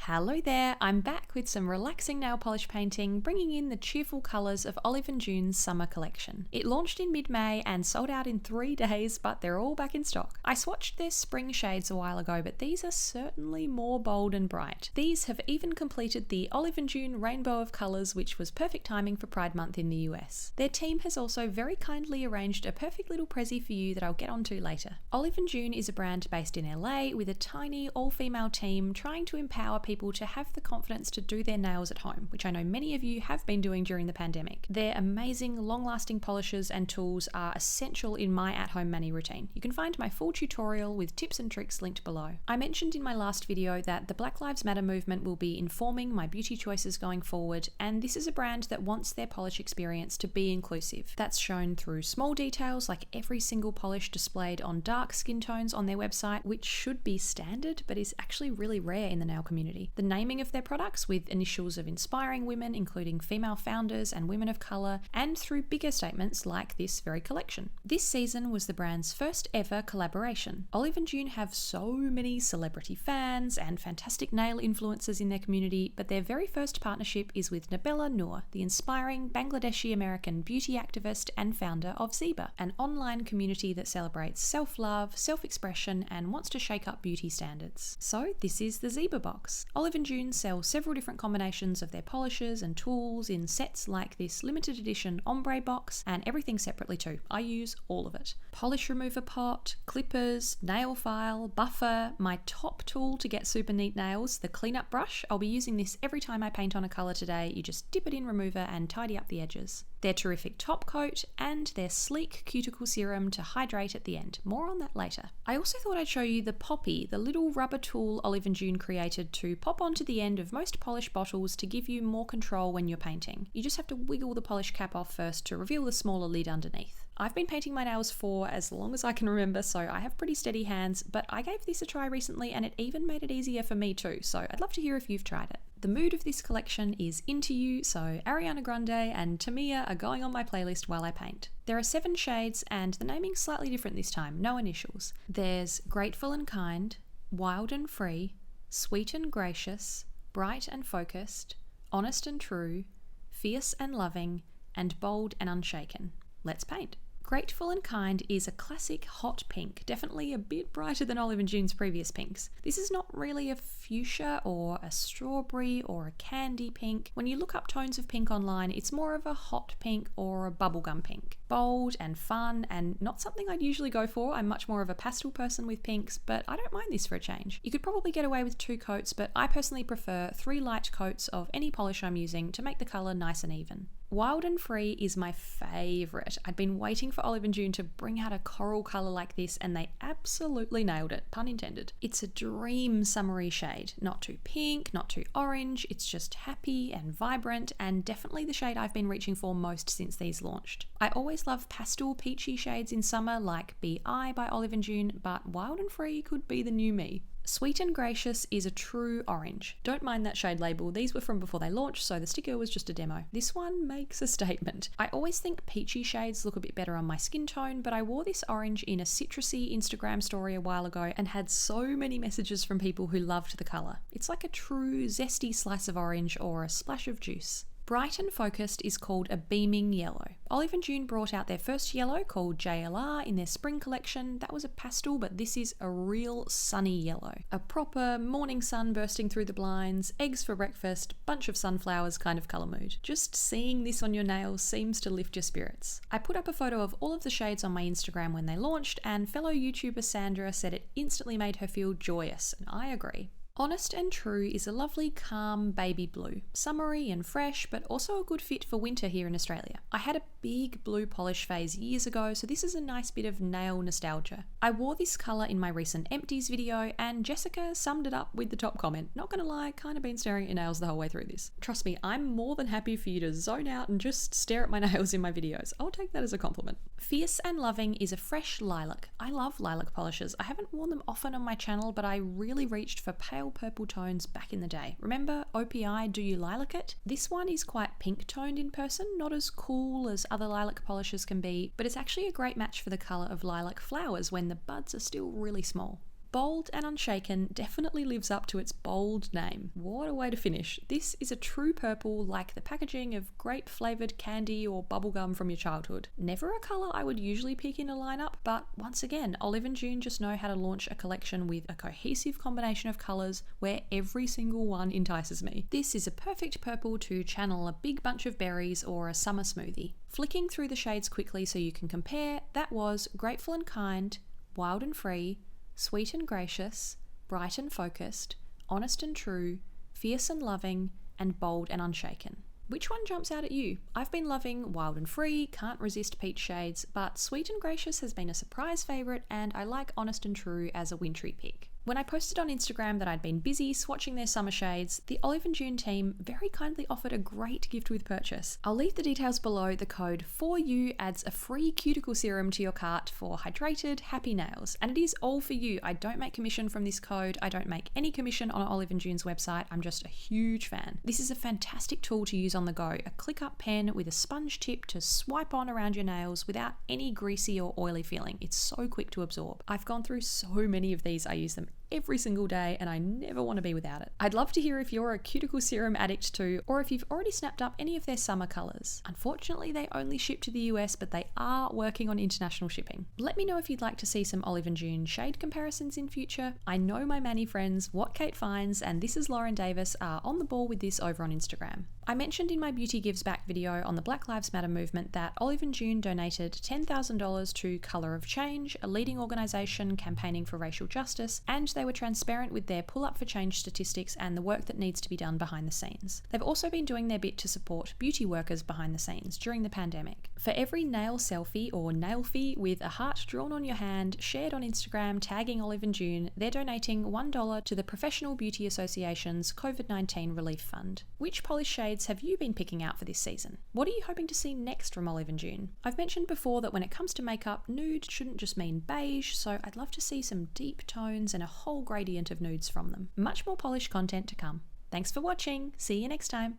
Hello there, I'm back with some relaxing nail polish painting, bringing in the cheerful colours of Olive & June's summer collection. It launched in mid-May and sold out in 3 days, but they're all back in stock. I swatched their spring shades a while ago, but these are certainly more bold and bright. These have even completed the Olive & June rainbow of colours, which was perfect timing for Pride Month in the US. Their team has also very kindly arranged a perfect little prezi for you that I'll get onto later. Olive & June is a brand based in LA with a tiny all-female team trying to empower people to have the confidence to do their nails at home, which I know many of you have been doing during the pandemic. Their amazing long-lasting polishes and tools are essential in my at-home mani routine. You can find my full tutorial with tips and tricks linked below. I mentioned in my last video that the Black Lives Matter movement will be informing my beauty choices going forward, and this is a brand that wants their polish experience to be inclusive. That's shown through small details like every single polish displayed on dark skin tones on their website, which should be standard but is actually really rare in the nail community. The naming of their products with initials of inspiring women, including female founders and women of colour, and through bigger statements like this very collection. This season was the brand's first ever collaboration. Olive & June have so many celebrity fans and fantastic nail influencers in their community, but their very first partnership is with Nabela Noor, the inspiring Bangladeshi-American beauty activist and founder of Zeba, an online community that celebrates self-love, self-expression, and wants to shake up beauty standards. So this is the Zeba box. Olive & June sell several different combinations of their polishes and tools in sets like this limited edition ombre box, and everything separately too. I use all of it. Polish remover pot, clippers, nail file, buffer, my top tool to get super neat nails, the cleanup brush. I'll be using this every time I paint on a colour today. You just dip it in remover and tidy up the edges. Their terrific top coat and their sleek cuticle serum to hydrate at the end. More on that later. I also thought I'd show you the Poppy, the little rubber tool Olive & June created to pop onto the end of most polish bottles to give you more control when you're painting. You just have to wiggle the polish cap off first to reveal the smaller lid underneath. I've been painting my nails for as long as I can remember, so I have pretty steady hands, but I gave this a try recently and it even made it easier for me too, so I'd love to hear if you've tried it. The mood of this collection is Into You, so Ariana Grande and Tamia are going on my playlist while I paint. There are 7 shades and the naming's slightly different this time, no initials. There's Grateful and Kind, Wild and Free, Sweet and Gracious, Bright and Focused, Honest and True, Fierce and Loving, and Bold and Unshaken. Let's paint. Grateful and Kind is a classic hot pink, definitely a bit brighter than Olive & June's previous pinks. This is not really a fuchsia or a strawberry or a candy pink. When you look up tones of pink online, it's more of a hot pink or a bubblegum pink. Bold and fun and not something I'd usually go for. I'm much more of a pastel person with pinks, but I don't mind this for a change. You could probably get away with 2 coats, but I personally prefer 3 light coats of any polish I'm using to make the colour nice and even. Wild and Free is my favourite. I'd been waiting for Olive & June to bring out a coral colour like this and they absolutely nailed it, pun intended. It's a dream summery shade. Not too pink, not too orange, it's just happy and vibrant and definitely the shade I've been reaching for most since these launched. I always love pastel peachy shades in summer like Bi by Olive & June, but Wild and Free could be the new me. Sweet and Gracious is a true orange. Don't mind that shade label, these were from before they launched, so the sticker was just a demo. This one makes a statement. I always think peachy shades look a bit better on my skin tone, but I wore this orange in a citrusy Instagram story a while ago and had so many messages from people who loved the colour. It's like a true zesty slice of orange or a splash of juice. Bright and Focused is called a beaming yellow. Olive & June brought out their first yellow called JLR in their spring collection. That was a pastel, but this is a real sunny yellow. A proper morning sun bursting through the blinds, eggs for breakfast, bunch of sunflowers kind of colour mood. Just seeing this on your nails seems to lift your spirits. I put up a photo of all of the shades on my Instagram when they launched, and fellow YouTuber Sandra said it instantly made her feel joyous, and I agree. Honest and True is a lovely, calm baby blue. Summery and fresh, but also a good fit for winter here in Australia. I had a big blue polish phase years ago, so this is a nice bit of nail nostalgia. I wore this colour in my recent empties video, and Jessica summed it up with the top comment. Not gonna lie, kind of been staring at your nails the whole way through this. Trust me, I'm more than happy for you to zone out and just stare at my nails in my videos. I'll take that as a compliment. Fierce and Loving is a fresh lilac. I love lilac polishes. I haven't worn them often on my channel, but I really reached for pale purple tones back in the day. Remember OPI Do You Lilac It? This one is quite pink toned in person, not as cool as other lilac polishes can be, but it's actually a great match for the colour of lilac flowers when the buds are still really small. Bold and Unshaken definitely lives up to its bold name. What a way to finish. This is a true purple like the packaging of grape flavoured candy or bubblegum from your childhood. Never a colour I would usually pick in a lineup, but once again, Olive & June just know how to launch a collection with a cohesive combination of colours where every single one entices me. This is a perfect purple to channel a big bunch of berries or a summer smoothie. Flicking through the shades quickly so you can compare, that was Grateful and Kind, Wild and Free, Sweet and Gracious, Bright and Focused, Honest and True, Fierce and Loving, and Bold and Unshaken. Which one jumps out at you? I've been loving Wild and Free, can't resist peach shades, but Sweet and Gracious has been a surprise favourite, and I like Honest and True as a wintry pick. When I posted on Instagram that I'd been busy swatching their summer shades, the Olive & June team very kindly offered a great gift with purchase. I'll leave the details below. The code 4U adds a free cuticle serum to your cart for hydrated, happy nails. And it is all for you. I don't make commission from this code. I don't make any commission on Olive & June's website. I'm just a huge fan. This is a fantastic tool to use on the go. A click-up pen with a sponge tip to swipe on around your nails without any greasy or oily feeling. It's so quick to absorb. I've gone through so many of these. I use them every single day and I never want to be without it. I'd love to hear if you're a cuticle serum addict too, or if you've already snapped up any of their summer colours. Unfortunately, they only ship to the US, but they are working on international shipping. Let me know if you'd like to see some Olive & June shade comparisons in future. I know my Manny friends, What Kate Finds and This Is Lauren Davis, are on the ball with this over on Instagram. I mentioned in my Beauty Gives Back video on the Black Lives Matter movement that Olive & June donated $10,000 to Colour of Change, a leading organisation campaigning for racial justice, and they were transparent with their Pull Up for Change statistics and the work that needs to be done behind the scenes. They've also been doing their bit to support beauty workers behind the scenes during the pandemic. For every nail selfie or nailfie with a heart drawn on your hand shared on Instagram tagging Olive & June, they're donating $1 to the Professional Beauty Association's COVID-19 Relief Fund. Which polish shades have you been picking out for this season? What are you hoping to see next from Olive & June? I've mentioned before that when it comes to makeup, nude shouldn't just mean beige, so I'd love to see some deep tones and a whole gradient of nudes from them. Much more polished content to come. Thanks for watching. See you next time.